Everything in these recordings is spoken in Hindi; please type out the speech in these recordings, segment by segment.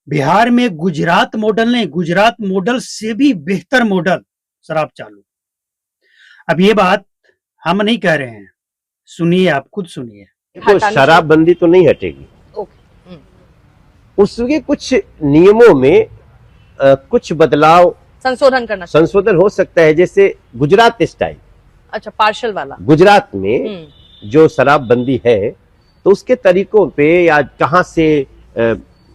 बिहार में गुजरात मॉडल नहीं, गुजरात मॉडल से भी बेहतर मॉडल शराब चालू। अब ये बात हम नहीं कह रहे हैं, सुनिए, आप खुद सुनिए। देखो, शराबबंदी तो नहीं हटेगी। ओके। उसके कुछ नियमों में कुछ बदलाव, संशोधन हो सकता है, जैसे गुजरात स्टाइल। अच्छा, पार्शल वाला गुजरात में जो शराबबंदी है तो उसके तरीकों पे, या कहां से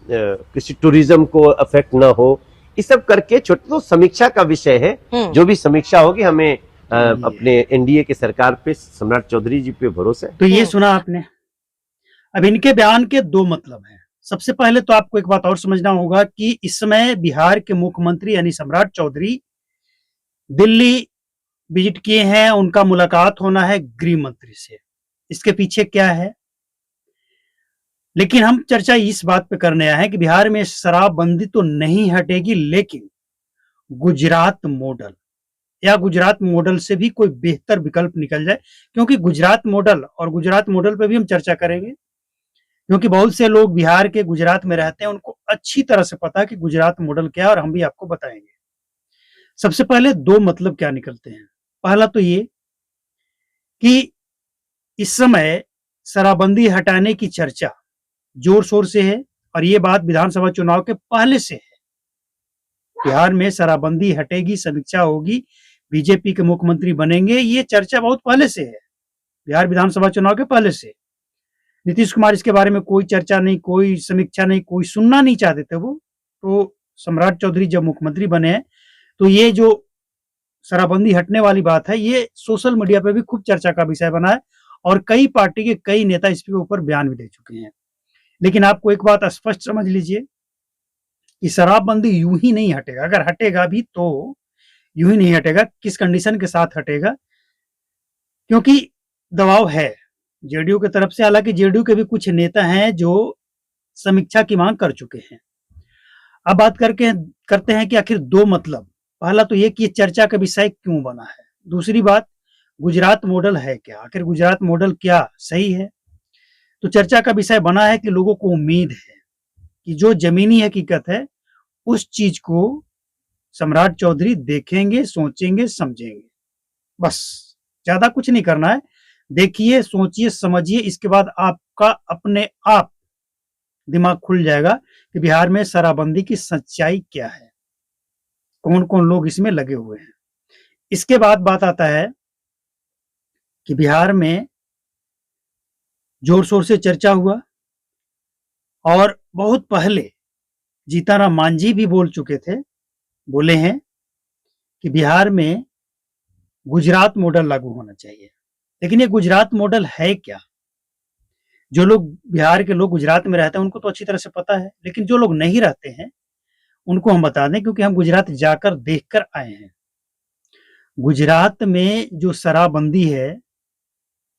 किसी टूरिज्म को अफेक्ट ना हो, ये सब करके छोटे, तो समीक्षा का विषय है। जो भी समीक्षा होगी, हमें अपने एनडीए की सरकार पे, सम्राट चौधरी जी पे भरोसा है। तो ये सुना आपने। अब इनके बयान के दो मतलब हैं। सबसे पहले तो आपको एक बात और समझना होगा कि इस समय बिहार के मुख्यमंत्री यानी सम्राट चौधरी दिल्ली विजिट किए हैं, उनका मुलाकात होना है गृह मंत्री से। इसके पीछे क्या है? लेकिन हम चर्चा इस बात पे करने आए हैं कि बिहार में शराबबंदी तो नहीं हटेगी, लेकिन गुजरात मॉडल या गुजरात मॉडल से भी कोई बेहतर विकल्प निकल जाए। क्योंकि गुजरात मॉडल पे भी हम चर्चा करेंगे, क्योंकि बहुत से लोग बिहार के गुजरात में रहते हैं, उनको अच्छी तरह से पता है कि गुजरात मॉडल क्या है, और हम भी आपको बताएंगे। सबसे पहले दो मतलब क्या निकलते हैं। पहला तो ये कि इस समय शराबबंदी हटाने की चर्चा जोर शोर से है, और ये बात विधानसभा चुनाव के पहले से है। बिहार में शराबबंदी हटेगी, समीक्षा होगी, बीजेपी के मुख्यमंत्री बनेंगे, ये चर्चा बहुत पहले से है, बिहार विधानसभा चुनाव के पहले से। नीतीश कुमार इसके बारे में कोई चर्चा नहीं, कोई समीक्षा नहीं, कोई सुनना नहीं चाहते थे वो। तो सम्राट चौधरी जब मुख्यमंत्री बने हैं, तो ये जो शराबबंदी हटने वाली बात है, ये सोशल मीडिया पे भी खूब चर्चा का विषय बना है, और कई पार्टी के कई नेता इसके ऊपर बयान भी दे चुके हैं। लेकिन आपको एक बात स्पष्ट समझ लीजिए कि शराबबंदी यूं ही नहीं हटेगा। अगर हटेगा भी तो यूं ही नहीं हटेगा। किस कंडीशन के साथ हटेगा? क्योंकि दबाव है जेडीयू की तरफ से। हालांकि जेडीयू के भी कुछ नेता हैं जो समीक्षा की मांग कर चुके हैं। अब बात करते हैं कि आखिर दो मतलब। पहला तो ये कि ये चर्चा का विषय क्यों बना है। दूसरी बात, गुजरात मॉडल है क्या? आखिर गुजरात मॉडल क्या सही है? तो चर्चा का विषय बना है कि लोगों को उम्मीद है कि जो जमीनी हकीकत है, उस चीज को सम्राट चौधरी देखेंगे, सोचेंगे, समझेंगे। बस, ज्यादा कुछ नहीं करना है। देखिए, सोचिए, समझिए, इसके बाद आपका अपने आप दिमाग खुल जाएगा कि बिहार में शराबबंदी की सच्चाई क्या है, कौन कौन लोग इसमें लगे हुए हैं। इसके बाद बात आता है कि बिहार में जोर शोर से चर्चा हुआ, और बहुत पहले जीतन राम मांझी भी बोल चुके थे, बोले हैं कि बिहार में गुजरात मॉडल लागू होना चाहिए। लेकिन ये गुजरात मॉडल है क्या? जो लोग, बिहार के लोग गुजरात में रहते हैं, उनको तो अच्छी तरह से पता है, लेकिन जो लोग नहीं रहते हैं उनको हम बता दें, क्योंकि हम गुजरात जाकर देखकर आए हैं। गुजरात में जो शराबबंदी है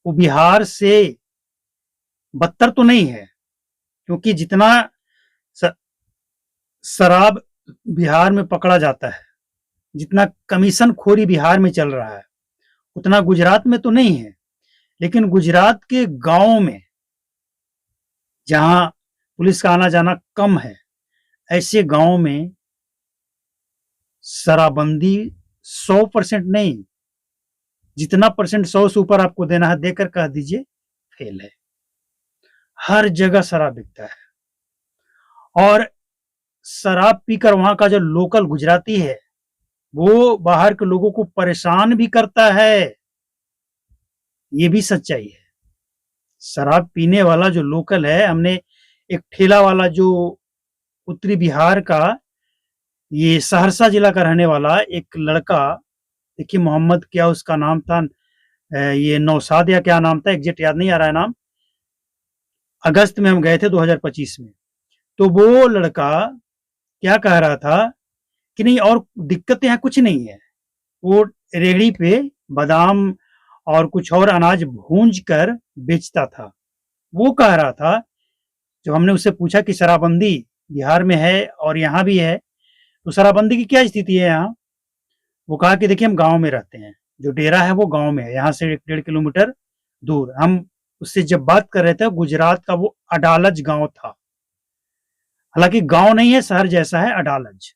वो बिहार से बदतर तो नहीं है, क्योंकि जितना शराब बिहार में पकड़ा जाता है, जितना कमीशन खोरी बिहार में चल रहा है, उतना गुजरात में तो नहीं है। लेकिन गुजरात के गांवों में, जहां पुलिस का आना जाना कम है, ऐसे गांवों में शराबबंदी 100% नहीं, जितना परसेंट 100 से ऊपर आपको देना है, देकर कह दीजिए फेल है। हर जगह शराब बिकता है, और शराब पीकर वहां का जो लोकल गुजराती है, वो बाहर के लोगों को परेशान भी करता है। ये भी सच्चाई है। शराब पीने वाला जो लोकल है, हमने एक ठेला वाला जो उत्तरी बिहार का, ये सहरसा जिला का रहने वाला एक लड़का, देखिए मोहम्मद क्या उसका नाम था, ये नौशाद या क्या नाम था, एग्जैक्ट याद नहीं आ रहा है नाम। अगस्त में हम गए थे 2025 में। तो वो लड़का क्या कह रहा था कि नहीं, और दिक्कत यहाँ कुछ नहीं है। वो रेहड़ी पे बादाम और कुछ और अनाज भूंज कर बेचता था। वो कह रहा था, जब हमने उससे पूछा कि शराबबंदी बिहार में है और यहाँ भी है, तो शराबबंदी की क्या स्थिति है यहाँ? वो कहा कि देखिए, हम गांव में रहते हैं, जो डेरा है वो गांव में है, यहाँ से 1.5 किलोमीटर दूर। हम उससे जब बात कर रहे थे, गुजरात का वो अडालज गांव था। हालांकि गांव नहीं है, शहर जैसा है अडालज।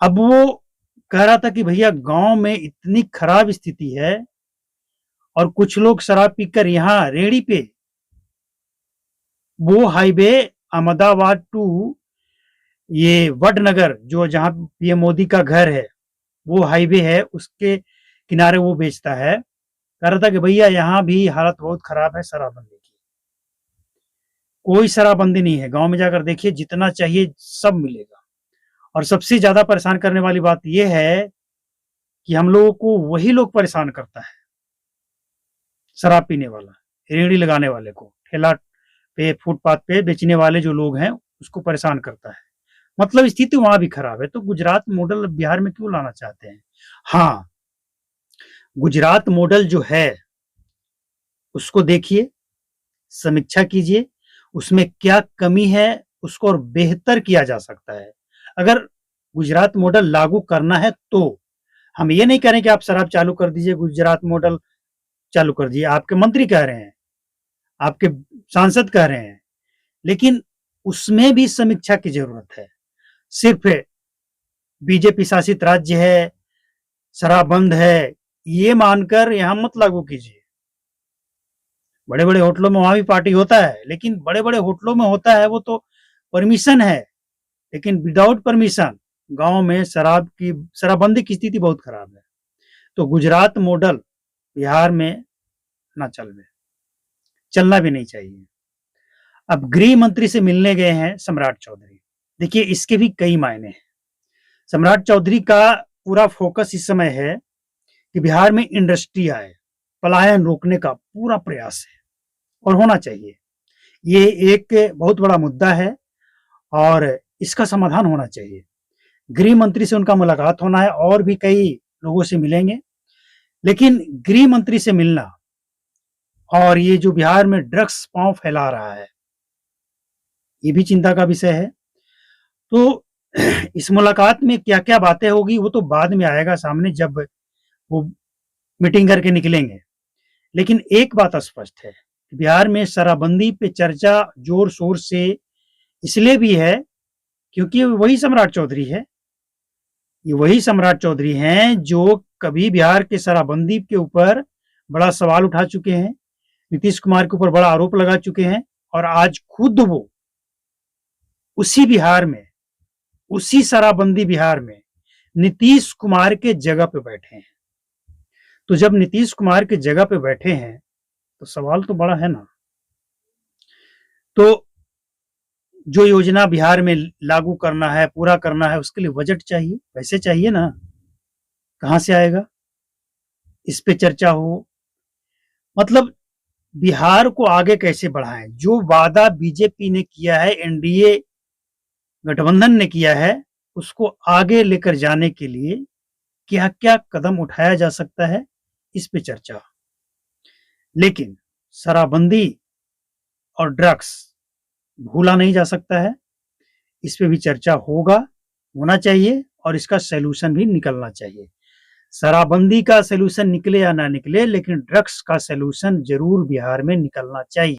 अब वो कह रहा था कि भैया गांव में इतनी खराब स्थिति है और कुछ लोग शराब पीकर यहाँ रेहड़ी पे, वो हाईवे अहमदाबाद टू ये वडनगर जो जहां पीएम मोदी का घर है, वो हाईवे है, उसके किनारे वो बेचता है। कह रहा था कि भैया यहाँ भी हालत बहुत खराब है शराबबंदी की। कोई शराबबंदी नहीं है, गांव में जाकर देखिए, जितना चाहिए सब मिलेगा। और सबसे ज्यादा परेशान करने वाली बात यह है कि हम लोगों को वही लोग परेशान करता है, शराब पीने वाला, रेहड़ी लगाने वाले को, ठेला पे फुटपाथ पे बेचने वाले जो लोग हैं उसको परेशान करता है। मतलब स्थिति वहां भी खराब है। तो गुजरात मॉडल बिहार में क्यों लाना चाहते हैं? हाँ, गुजरात मॉडल जो है उसको देखिए, समीक्षा कीजिए, उसमें क्या कमी है उसको और बेहतर किया जा सकता है। अगर गुजरात मॉडल लागू करना है तो हम ये नहीं कह रहे कि आप शराब चालू कर दीजिए, गुजरात मॉडल चालू कर दीजिए, आपके मंत्री कह रहे हैं, आपके सांसद कह रहे हैं, लेकिन उसमें भी समीक्षा की जरूरत है। सिर्फ बीजेपी शासित राज्य है, शराब बंद है, ये मानकर यहां मत लागू कीजिए। बड़े बड़े होटलों में वहां भी पार्टी होता है, लेकिन बड़े बड़े होटलों में होता है वो तो परमिशन है, लेकिन विदाउट परमिशन गांव में शराबबंदी की स्थिति बहुत खराब है। तो गुजरात मॉडल बिहार में ना चलना भी नहीं चाहिए। अब गृह मंत्री से मिलने गए हैं सम्राट चौधरी। देखिए, इसके भी कई मायने हैं। सम्राट चौधरी का पूरा फोकस इस समय है कि बिहार में इंडस्ट्री आए, पलायन रोकने का पूरा प्रयास है और होना चाहिए। ये एक बहुत बड़ा मुद्दा है और इसका समाधान होना चाहिए। गृह मंत्री से उनका मुलाकात होना है और भी कई लोगों से मिलेंगे, लेकिन गृह मंत्री से मिलना और ये जो बिहार में ड्रग्स पांव फैला रहा है, ये भी चिंता का विषय है। तो इस मुलाकात में क्या क्या बातें होगी वो तो बाद में आएगा सामने, जब वो मीटिंग करके निकलेंगे। लेकिन एक बात स्पष्ट है कि बिहार में शराबबंदी पे चर्चा जोर शोर से इसलिए भी है क्योंकि वही सम्राट चौधरी है, ये वही सम्राट चौधरी हैं जो कभी बिहार के शराबबंदी के ऊपर बड़ा सवाल उठा चुके हैं, नीतीश कुमार के ऊपर बड़ा आरोप लगा चुके हैं, और आज खुद वो उसी बिहार में, उसी शराबबंदी बिहार में नीतीश कुमार के जगह पे बैठे हैं। तो जब नीतीश कुमार के जगह पे बैठे हैं तो सवाल तो बड़ा है ना। तो जो योजना बिहार में लागू करना है, पूरा करना है, उसके लिए बजट चाहिए, पैसे चाहिए ना, कहां से आएगा? इस पे चर्चा हो। मतलब बिहार को आगे कैसे बढ़ाएं, जो वादा बीजेपी ने किया है, एनडीए गठबंधन ने किया है, उसको आगे लेकर जाने के लिए क्या क्या कदम उठाया जा सकता है, इस पे चर्चा। लेकिन शराबबंदी और ड्रग्स भूला नहीं जा सकता है, इस पे भी चर्चा होना चाहिए और इसका सलूशन भी निकलना चाहिए। शराबबंदी का सलूशन निकले या ना निकले, लेकिन ड्रग्स का सलूशन जरूर बिहार में निकलना चाहिए।